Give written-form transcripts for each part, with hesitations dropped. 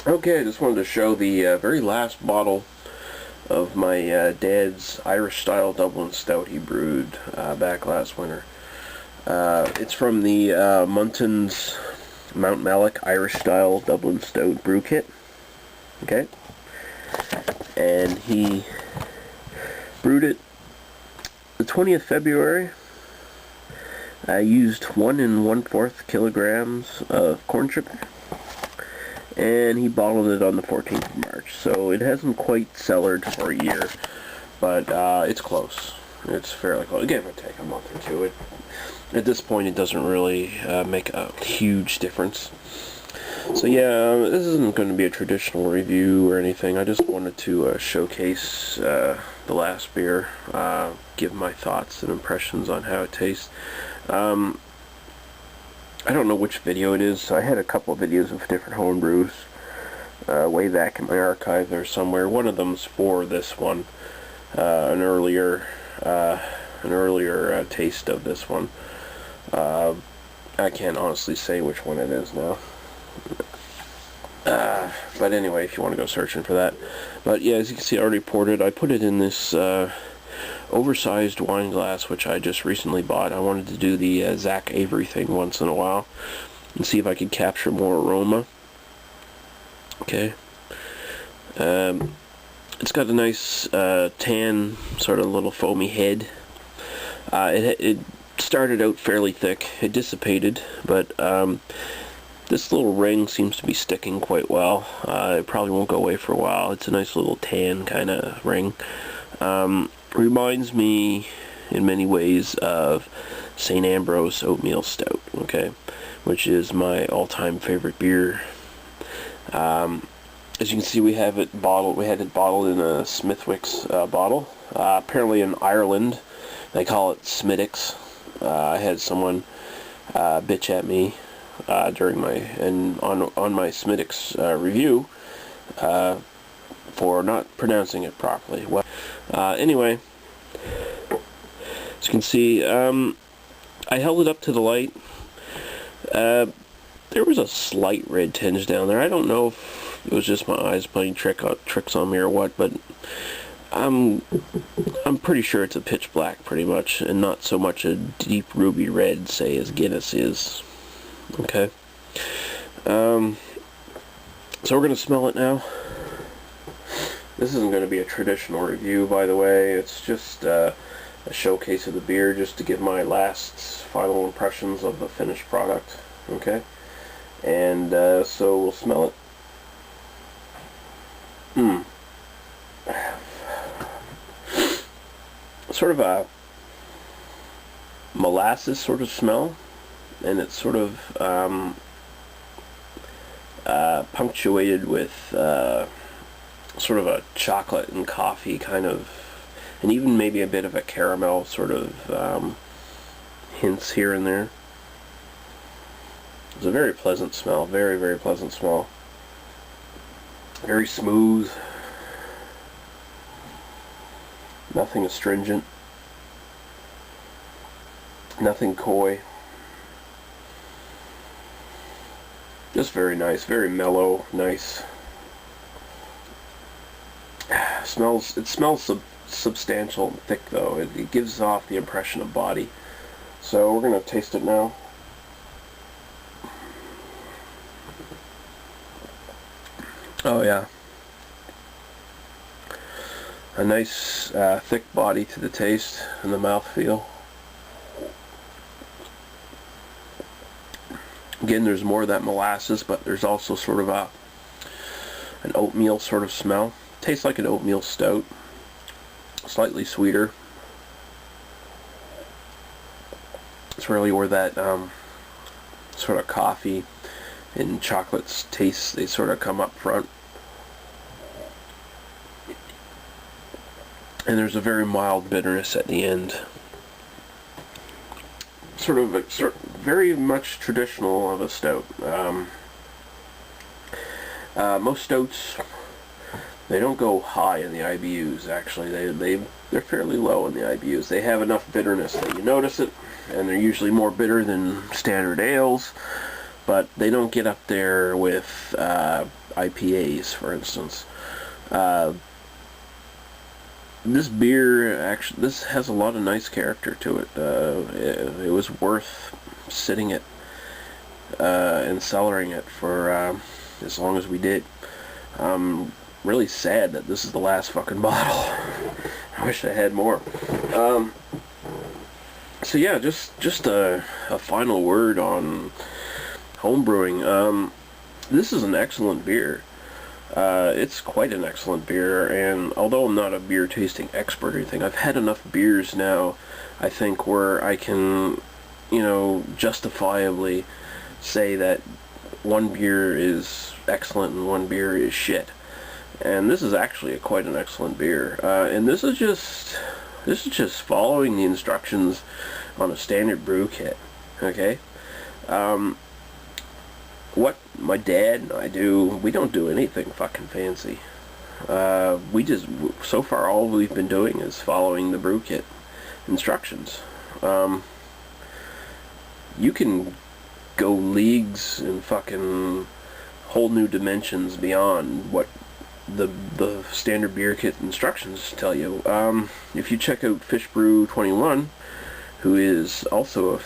Okay, I just wanted to show the very last bottle of my dad's Irish Style Dublin Stout he brewed back last winter. It's from the Munton's Mount Malloch Irish Style Dublin Stout brew kit. Okay, and he brewed it the 20th February. I used 1 1/4 kilograms of corn sugar, and he bottled it on the 14th of March. So it hasn't quite cellared for a year, but it's close. It's fairly close. Give or take a month or two. At this point, it doesn't really make a huge difference. So yeah, this isn't going to be a traditional review or anything. I just wanted to showcase the last beer, give my thoughts and impressions on how it tastes. I don't know which video it is. I had a couple of videos of different homebrews way back in my archive there somewhere. One of them's for this one, an earlier taste of this one. I can't honestly say which one it is now. But anyway, if you want to go searching for that. But yeah, as you can see, I already poured it. I put it in this oversized wine glass, which I just recently bought. I wanted to do the Zach Avery thing once in a while and see if I could capture more aroma. Okay. It's got a nice tan, sort of little foamy head. It started out fairly thick. It dissipated, but this little ring seems to be sticking quite well. It probably won't go away for a while. It's a nice little tan kind of ring. Reminds me in many ways of St. Ambrose Oatmeal Stout, okay, which is my all-time favorite beer. As you can see, we have it bottled. We had it bottled in a Smithwick's bottle. Apparently in Ireland, they call it Smithwick's. I had someone bitch at me during on my Smithwick's review for not pronouncing it properly. Well, anyway, as you can see, I held it up to the light. There was a slight red tinge down there. I don't know if it was just my eyes playing tricks on me or what, but I'm pretty sure it's a pitch black, pretty much, and not so much a deep ruby red, say, as Guinness is. Okay. So we're gonna smell it now. This isn't going to be a traditional review, by the way. It's just a showcase of the beer, just to give my last final impressions of the finished product. Okay? And so we'll smell it. Sort of a molasses sort of smell, and it's sort of punctuated with sort of a chocolate and coffee kind of, and even maybe a bit of a caramel sort of hints here and there. It's a very pleasant smell, very, very pleasant smell. Very smooth. Nothing astringent. Nothing coy. Just very nice, very mellow, nice. It smells substantial and thick, though. It gives off the impression of body. So we're going to taste it now. Oh yeah. A nice thick body to the taste and the mouthfeel. Again, there's more of that molasses, but there's also sort of an oatmeal sort of smell. Tastes like an oatmeal stout, slightly sweeter. It's really where that sort of coffee and chocolate tastes, they sort of come up front. And there's a very mild bitterness at the end. Sort of very much traditional of a stout. Most stouts, they don't go high in the IBUs. Actually, they're fairly low in the IBUs. They have enough bitterness that you notice it, and they're usually more bitter than standard ales. But they don't get up there with IPAs, for instance. This beer, actually, this has a lot of nice character to it. It was worth sitting it and cellaring it for as long as we did. I'm really sad that this is the last fucking bottle. I wish I had more. So yeah, just a final word on homebrewing. This is an excellent beer. It's quite an excellent beer, and although I'm not a beer tasting expert or anything, I've had enough beers now, I think, where I can, justifiably say that one beer is excellent and one beer is shit. And this is actually quite an excellent beer. And this is just following the instructions on a standard brew kit. Okay? What my dad and I do, we don't do anything fucking fancy. So far all we've been doing is following the brew kit instructions. You can go leagues and fucking whole new dimensions beyond what the standard beer kit instructions tell you. If you check out Febuary 21, who is also a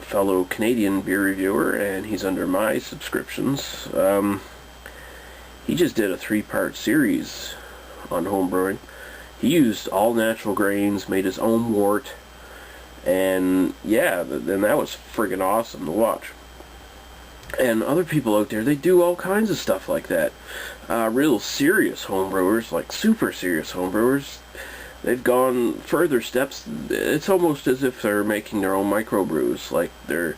fellow Canadian beer reviewer, and he's under my subscriptions, he just did a 3-part series on homebrewing. He used all natural grains, made his own wort, and yeah, then that was friggin' awesome to watch. And other people out there, they do all kinds of stuff like that. Real serious homebrewers, like super serious homebrewers, they've gone further steps. It's almost as if they're making their own microbrews. Like they're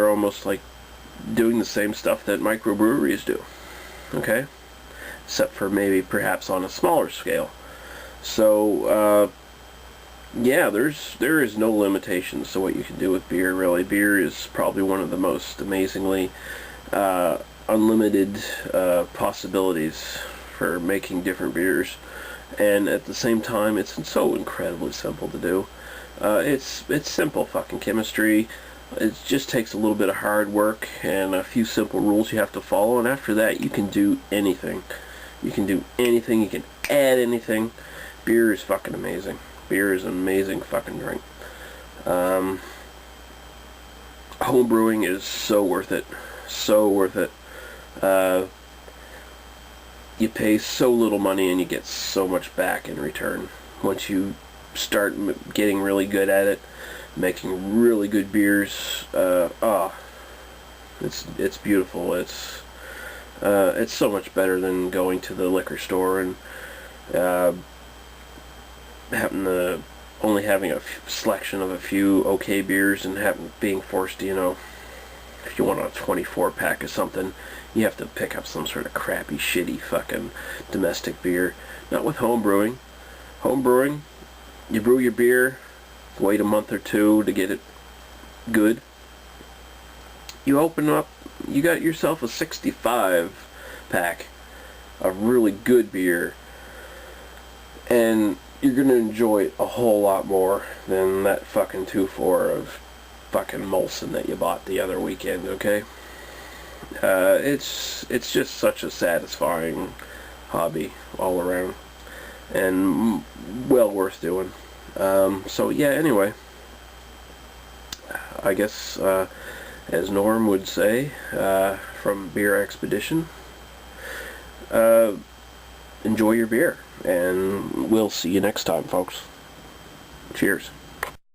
almost like doing the same stuff that microbreweries do. Okay? Except for maybe perhaps on a smaller scale. So, yeah, there is no limitations to what you can do with beer, really. Beer is probably one of the most amazingly unlimited possibilities for making different beers. And at the same time, it's so incredibly simple to do. It's simple fucking chemistry. It just takes a little bit of hard work and a few simple rules you have to follow, and after that you can do anything. You can do anything, you can add anything. Beer is fucking amazing. Beer is an amazing fucking drink. Homebrewing is so worth it. So worth it. You pay so little money and you get so much back in return. Once you start getting really good at it, making really good beers, it's beautiful. It's so much better than going to the liquor store and having a selection of a few okay beers and being forced to, if you want a 24-pack of something, you have to pick up some sort of crappy, shitty fucking domestic beer. Not with homebrewing. Homebrewing, you brew your beer, wait a month or two to get it good. You open up, you got yourself a 65-pack of really good beer, and you're gonna enjoy it a whole lot more than that fucking 2-4 of fucking Molson that you bought the other weekend, okay? It's just such a satisfying hobby all around, and well worth doing. So yeah, anyway, I guess as Norm would say, from Beer Expedition, enjoy your beer, and we'll see you next time, folks. Cheers.